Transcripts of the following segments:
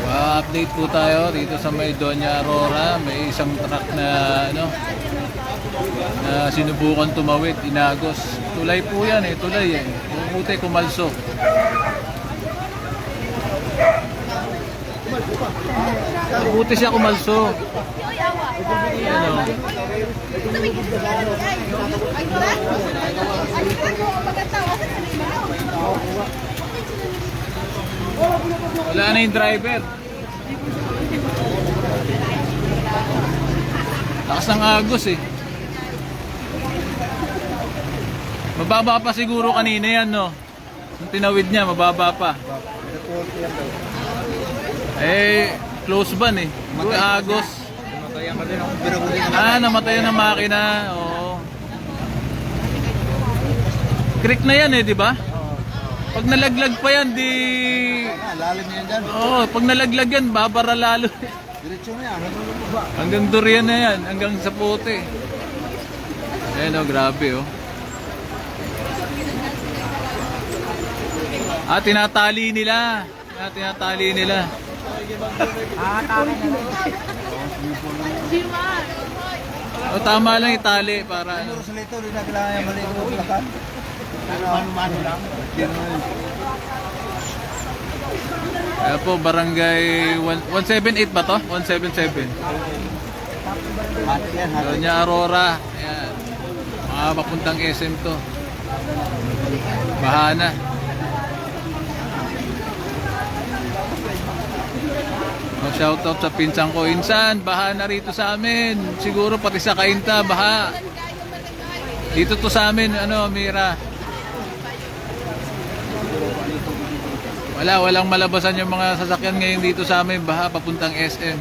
Update po tayo dito sa may Doña Aurora. May isang truck na na sinubukan tumawid, inagos. Tulay po yan tulay Buti kumalso. Buti siya kumalso. Wala na yung driver. Lakas ng agos Mababa pa siguro kanina yan, no? Yung tinawid niya, mababa pa. Close ban agos. Namatayan ng makina. Oo. Creek na yan di ba? Pag nalaglag pa yan, lalim yan dyan. Oo, pag nalaglag yan, babara lalo. Diretso na yan. Hanggang durian na yan, hanggang sa puti. Grabe tinatali nila. Tama lang itali para Siguro sa lito, hindi na kailangan yung maligo lakan. Mano lang. Kaya po, barangay 178 ba to? 177. Doña Aurora. Ayan. Mga papuntang SM to. Bahana. Shoutout sa pinsang ko. Insan, baha na rito sa amin. Siguro pati sa Kainta, baha. Dito to sa amin, Mira. Walang malabasan yung mga sasakyan ngayon dito sa amin. Baha, papuntang SM.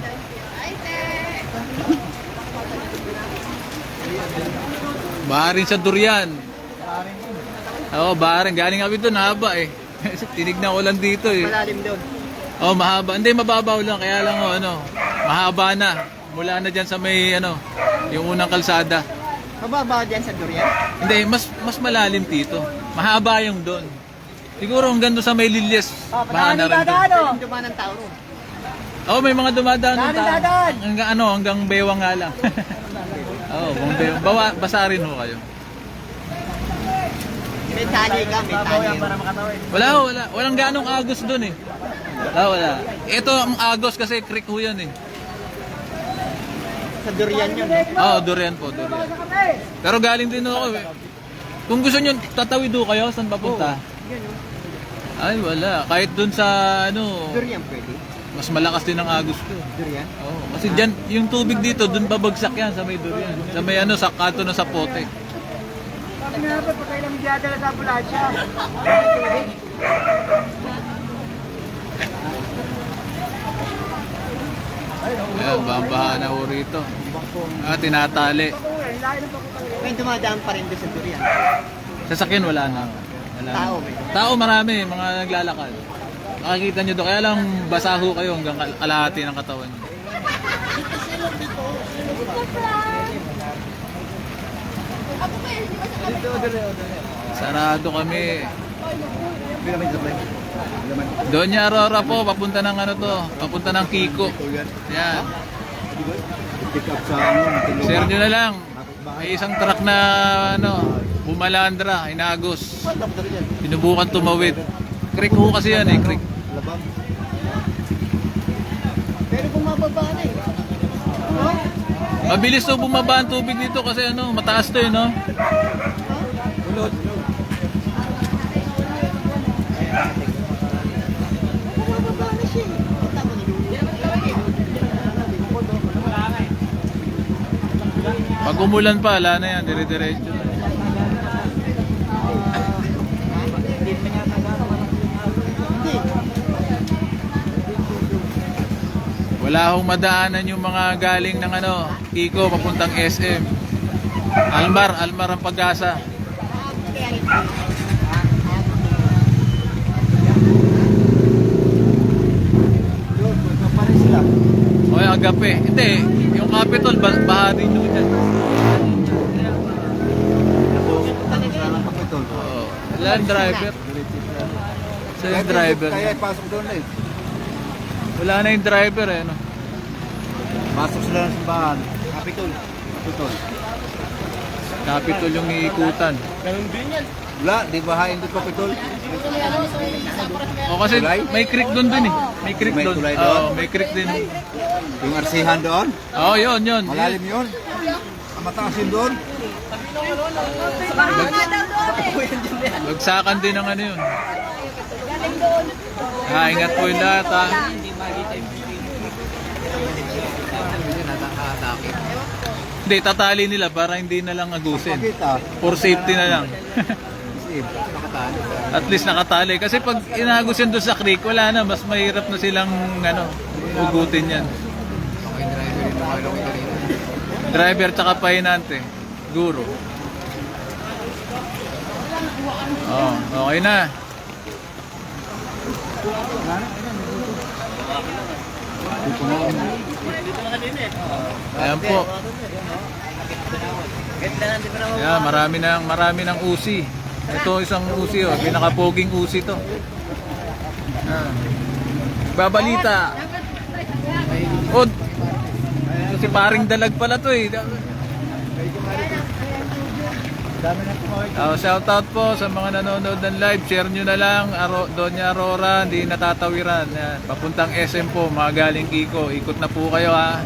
Baha rin sa Durian. Baha rin. Galing kami doon, haba Tinignan ko lang dito Malalim doon. Mahaba. Hindi, mababaw lang. Kaya lang mahaba na. Mula na dyan sa may yung unang kalsada. Mababa dyan sa Durian? Hindi, mas malalim dito. Mahaba yung doon. Siguro hanggang doon sa may Lilyes. Mahana rin doon. Dumaan ng tao ron. May mga dumadaan ng tao. Hanggang bewang nga lang. Kung bewang. Basa rin kayo. May tali ka, may tali. Wala. Walang ganong agos doon wala. Ito ang agos kasi creek ho yan Sa Durian yun Durian po, Durian. Pero galing din ako Kung gusto nyo, tatawid ho kayo, saan papunta? Ay, wala. Kahit dun sa Durian pwede. Mas malakas din ang agos ko. Durian? Kasi dyan, yung tubig dito, dun babagsak yan sa may Durian. Sa may sa kanto na sa pote. Sabi nga ba, pag kailang biyadala sa ambulansya. Ayan, baha na ho rito. Tinatali. May dumadaan pa rin doon sa Durian. Sasakyan wala na. Tao marami, mga naglalakad. Makikita nyo doon. Kaya lang basaho kayo hanggang kalahati ng katawan nyo. Sarado kami. Doña Aurora po, papunta ng papunta ng Kiko. Yan. Share nyo na lang. May isang truck na bumalandra, inagos. Sinubukan tumawid. Creek ho kasi yan creek. Pero bumababa na Mabilis to bumaba ang tubig dito kasi mataas to Ulod. Bumababa na siya Pag umulan pa, wala na yan, dire-diretso. Wala akong madaanan yung mga galing ng Kiko papuntang SM. Almar ang Pag-asa. O yung Agape. Hindi, yung Capitol, baha din doon dyan. Land driver. Sa yung driver. Kaya ipasok doon Wala na yung driver eh, no? Pasok sila ng simbahan. Kapitol. Kapitol. Capitol yung iikutan. Wala, di bahain doon Kapitol. O kasi Tulay? may creek doon din eh. May creek May doon. tulay doon? Oo, may creek din. Yung arsihan doon. Oo, yun. Malalim yun. Ang mataas yun doon. Bagsakan din ang ano yun. Ingat po yung lahat ha. Hindi, tatali nila para hindi na lang agusin. Pakita. For safety na lang. At least nakatali. Kasi pag inagos yan doon sa creek, wala na. Mas mahirap na silang ugutin yan. Driver tsaka pahinante. Guro. Oh, okay na. Ayan po. Ayan, marami ng usi. Ito isang usi oh, pinakapoging usi to. Ayan. Babalita. Od. Ito si paring dalag pala to eh. Shout out po sa mga nanonood ng live. Share nyo na lang. Doña Aurora, hindi natatawiran. Yan. Papuntang SM po, mga galing Kiko. Ikot na po kayo ha.